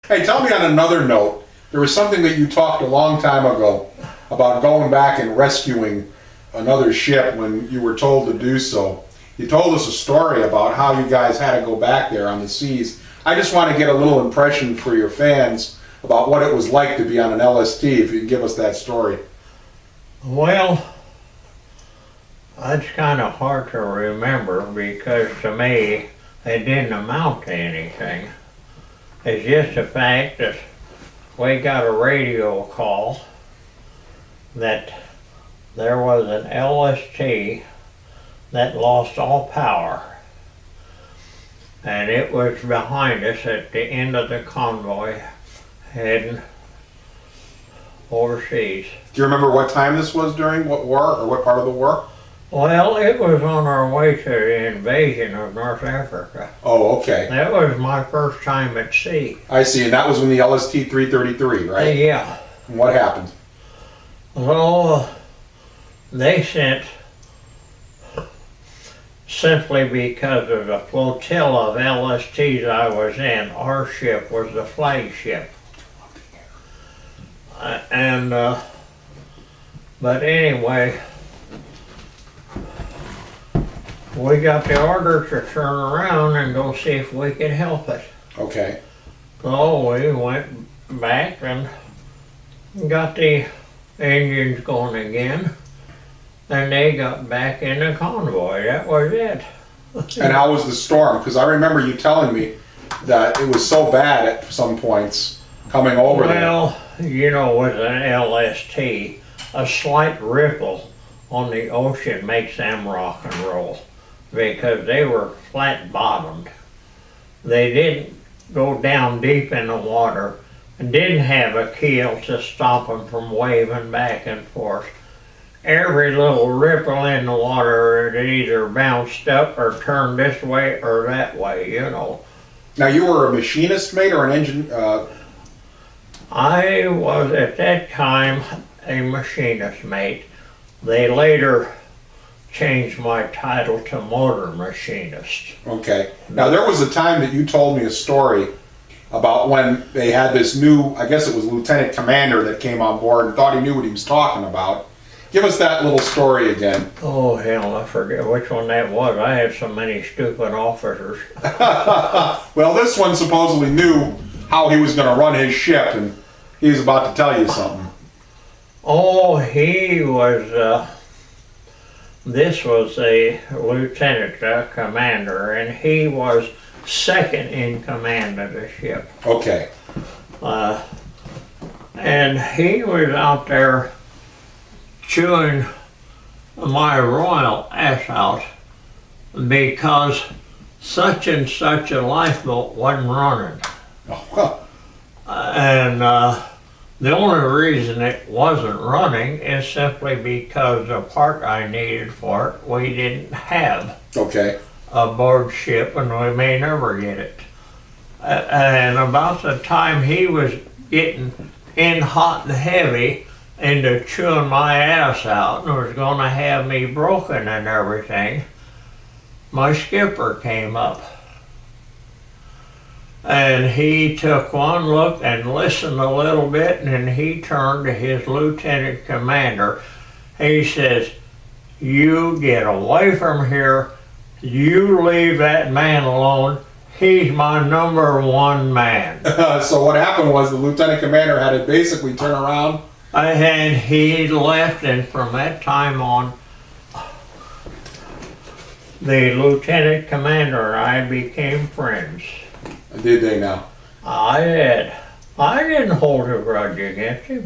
Hey, tell me on another note, there was something that you talked a long time ago about going back and rescuing another ship when you were told to do so. You told us a story about how you guys had to go back there on the seas. I just want to get a little impression for your fans about what it was like to be on an LST, if you can give us that story. Well, that's kind of hard to remember because to me it didn't amount to anything. It's just the fact that we got a radio call that there was an LST that lost all power, and it was behind us at the end of the convoy heading overseas. Do you remember what time this was during, what war, or what part of the war? Well, it was on our way to the invasion of North Africa. Oh, okay. That was my first time at sea. I see, and that was when the LST-333, right? Yeah. And what happened? Well, they sent, simply because of the flotilla of LSTs I was in, our ship was the flagship. But anyway, we got the order to turn around and go see if we could help it. Okay. So we went back and got the engines going again, and they got back in the convoy. That was it. And how was the storm? Because I remember you telling me that it was so bad at some points coming over there. Well, you know, with an LST, a slight ripple on the ocean makes them rock and roll because they were flat bottomed. They didn't go down deep in the water and didn't have a keel to stop them from waving back and forth. Every little ripple in the water, it either bounced up or turned this way or that way, you know. Now, you were a machinist, mate, or an engine? I was at that time a machinist mate. They later changed my title to motor machinist. Okay. Now, there was a time that you told me a story about when they had this new, I guess it was lieutenant commander that came on board and thought he knew what he was talking about. Give us that little story again. Oh, hell, I forget which one that was. I had so many stupid officers. Well, this one supposedly knew how he was going to run his ship, and he was about to tell you something. Oh, he was, this was a lieutenant commander, and he was second in command of the ship. Okay. And he was out there chewing my royal ass out because such and such a lifeboat wasn't running. Oh, well. And the only reason it wasn't running is simply because the part I needed for it we didn't have. Okay. Aboard ship, and we may never get it. And about the time he was getting in hot and heavy into chewing my ass out and was going to have me broken and everything, my skipper came up. And he took one look and listened a little bit, and then he turned to his lieutenant commander. He says, "You get away from here. You leave that man alone. He's my #1 man." So what happened was the lieutenant commander had to basically turn around. And he left, and from that time on, the lieutenant commander and I became friends. Did they now? I did. I didn't hold a grudge against him.